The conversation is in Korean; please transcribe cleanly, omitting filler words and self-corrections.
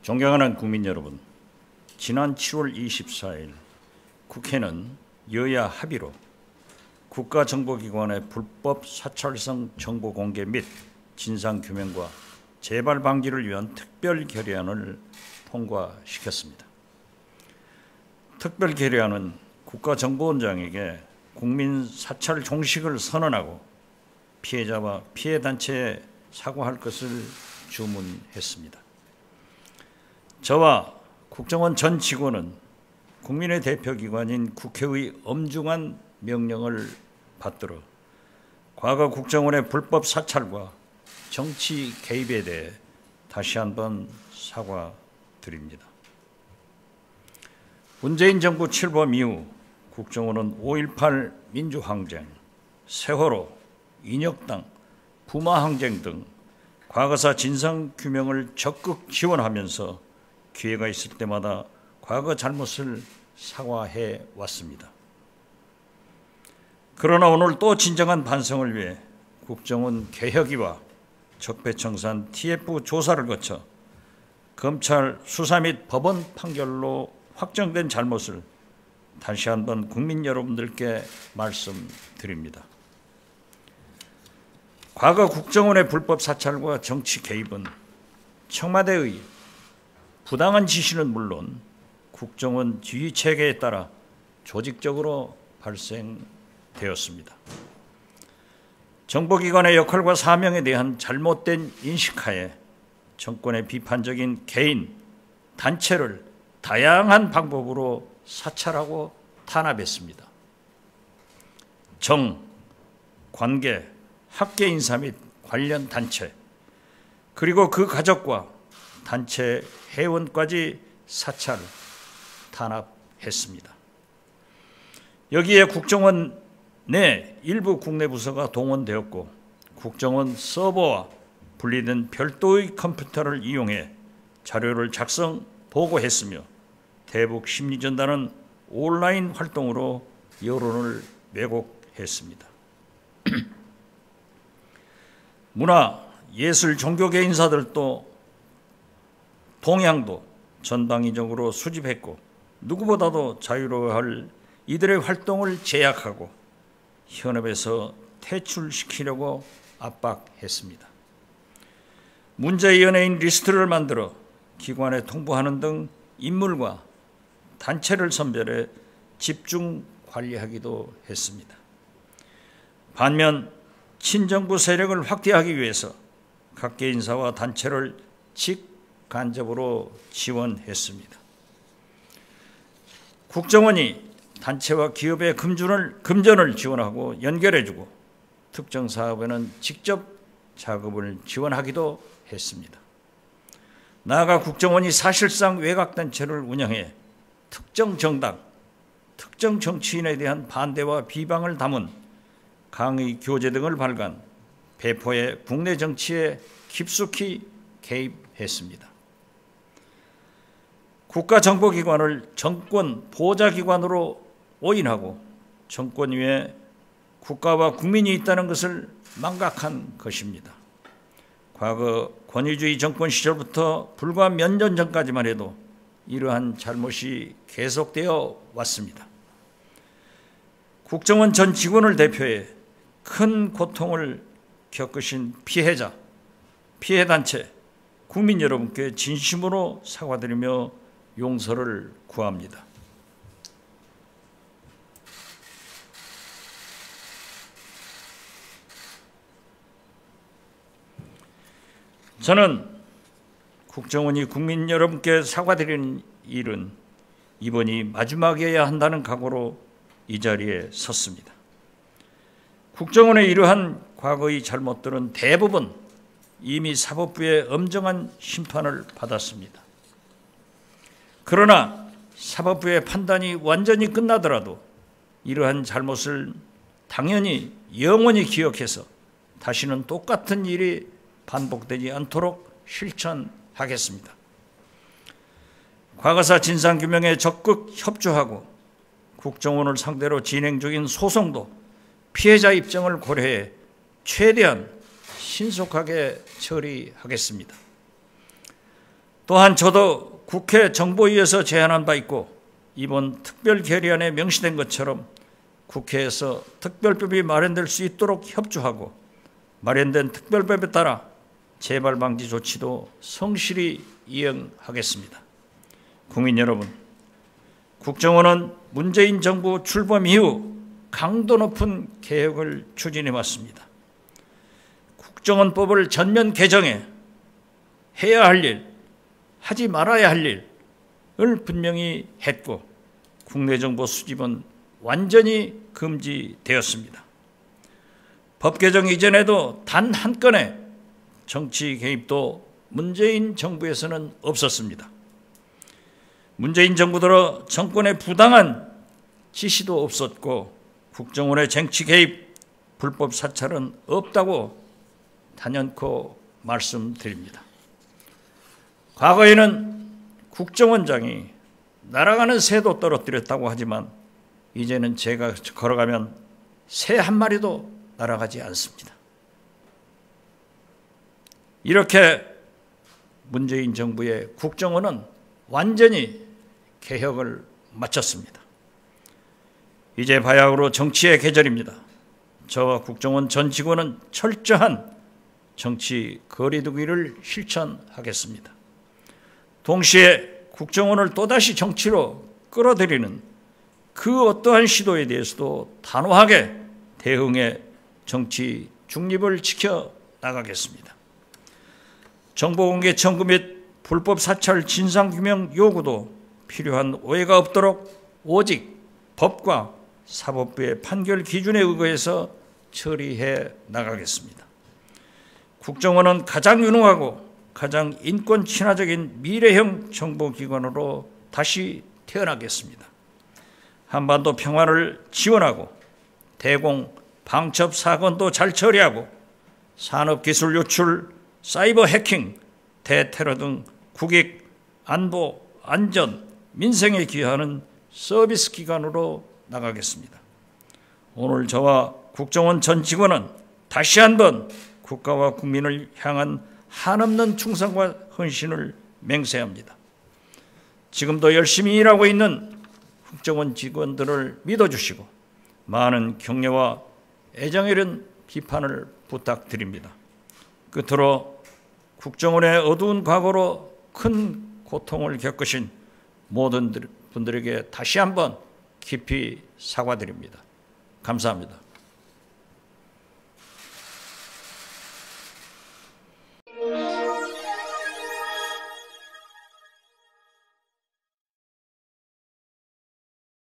존경하는 국민 여러분, 지난 7월 24일 국회는 여야 합의로 국가정보기관의 불법 사찰성 정보 공개 및 진상규명과 재발 방지를 위한 특별 결의안을 통과시켰습니다. 특별 결의안은 국가정보원장에게 국민 사찰 종식을 선언하고 피해자와 피해단체에 사과할 것을 주문했습니다. 저와 국정원 전 직원은 국민의 대표기관인 국회의 엄중한 명령을 받들어 과거 국정원의 불법 사찰과 정치 개입에 대해 다시 한번 사과드립니다. 문재인 정부 출범 이후 국정원은 5.18 민주항쟁, 세월호, 인혁당, 부마항쟁 등 과거사 진상규명을 적극 지원하면서 기회가 있을 때마다 과거 잘못을 사과해 왔습니다. 그러나 오늘 또 진정한 반성을 위해 국정원 개혁위와 적폐청산 TF 조사를 거쳐 검찰 수사 및 법원 판결로 확정된 잘못을 다시 한번 국민 여러분들께 말씀드립니다. 과거 국정원의 불법 사찰과 정치 개입은 청와대의 부당한 지시는 물론 국정원 지휘 체계에 따라 조직적으로 발생되었습니다. 정보기관의 역할과 사명에 대한 잘못된 인식하에 정권의 비판적인 개인, 단체를 다양한 방법으로 사찰하고 탄압했습니다. 정, 관계, 학계 인사 및 관련 단체, 그리고 그 가족과 단체 회원까지 사찰, 탄압했습니다. 여기에 국정원 내 일부 국내 부서가 동원되었고 국정원 서버와 분리된 별도의 컴퓨터를 이용해 자료를 작성, 보고했으며 대북 심리전단은 온라인 활동으로 여론을 왜곡했습니다. 문화, 예술, 종교계 인사들도 동향도 전방위적으로 수집했고 누구보다도 자유로워할 이들의 활동을 제약하고 현업에서 퇴출시키려고 압박했습니다. 문제 연예인 리스트를 만들어 기관에 통보하는 등 인물과 단체를 선별해 집중 관리하기도 했습니다. 반면 친정부 세력을 확대하기 위해서 각계 인사와 단체를 직간접으로 지원했습니다. 국정원이 단체와 기업의 금전을 지원하고 연결해주고 특정 사업에는 직접 자금을 지원하기도 했습니다. 나아가 국정원이 사실상 외곽단체를 운영해 특정 정당, 특정 정치인에 대한 반대와 비방을 담은 강의 교재 등을 발간, 배포해 국내 정치에 깊숙이 개입했습니다. 국가정보기관을 정권 보좌기관으로 오인하고 정권 위에 국가와 국민이 있다는 것을 망각한 것입니다. 과거 권위주의 정권 시절부터 불과 몇 년 전까지만 해도 이러한 잘못이 계속되어 왔습니다. 국정원 전 직원을 대표해 큰 고통을 겪으신 피해자, 피해단체, 국민 여러분께 진심으로 사과드리며 용서를 구합니다. 저는 국정원이 국민 여러분께 사과드리는 일은 이번이 마지막이어야 한다는 각오로 이 자리에 섰습니다. 국정원의 이러한 과거의 잘못들은 대부분 이미 사법부의 엄정한 심판을 받았습니다. 그러나 사법부의 판단이 완전히 끝나더라도 이러한 잘못을 당연히 영원히 기억해서 다시는 똑같은 일이 반복되지 않도록 실천하겠습니다. 과거사 진상규명에 적극 협조하고 국정원을 상대로 진행 중인 소송도 피해자 입장을 고려해 최대한 신속하게 처리하겠습니다. 또한 저도 국회 정보위에서 제안한 바 있고 이번 특별 결의안에 명시된 것처럼 국회에서 특별법이 마련될 수 있도록 협조하고 마련된 특별법에 따라 재발 방지 조치도 성실히 이행하겠습니다. 국민 여러분, 국정원은 문재인 정부 출범 이후 강도 높은 개혁을 추진해 왔습니다. 국정원법을 전면 개정해 해야 할 일, 하지 말아야 할 일을 분명히 했고 국내 정보 수집은 완전히 금지되었습니다. 법 개정 이전에도 단 한 건의 정치 개입도 문재인 정부에서는 없었습니다. 문재인 정부 들어 정권의 부당한 지시도 없었고 국정원의 정치 개입, 불법 사찰은 없다고 단연코 말씀드립니다. 과거에는 국정원장이 날아가는 새도 떨어뜨렸다고 하지만 이제는 제가 걸어가면 새 한 마리도 날아가지 않습니다. 이렇게 문재인 정부의 국정원은 완전히 개혁을 마쳤습니다. 이제 바야흐로 정치의 계절입니다. 저와 국정원 전 직원은 철저한 정치 거리두기를 실천하겠습니다. 동시에 국정원을 또다시 정치로 끌어들이는 그 어떠한 시도에 대해서도 단호하게 대응해 정치 중립을 지켜 나가겠습니다. 정보공개 청구 및 불법 사찰 진상규명 요구도 필요한 오해가 없도록 오직 법과 사법부의 판결 기준에 의거해서 처리해 나가겠습니다. 국정원은 가장 유능하고 가장 인권 친화적인 미래형 정보기관으로 다시 태어나겠습니다. 한반도 평화를 지원하고 대공 방첩 사건도 잘 처리하고 산업기술 유출, 사이버 해킹, 대테러 등 국익, 안보, 안전, 민생에 기여하는 서비스 기관으로 나가겠습니다. 오늘 저와 국정원 전 직원은 다시 한번 국가와 국민을 향한 한없는 충성과 헌신을 맹세합니다. 지금도 열심히 일하고 있는 국정원 직원들을 믿어주시고 많은 격려와 애정 있는 비판을 부탁드립니다. 끝으로 국정원의 어두운 과거로 큰 고통을 겪으신 모든 분들에게 다시 한번 깊이 사과드립니다. 감사합니다.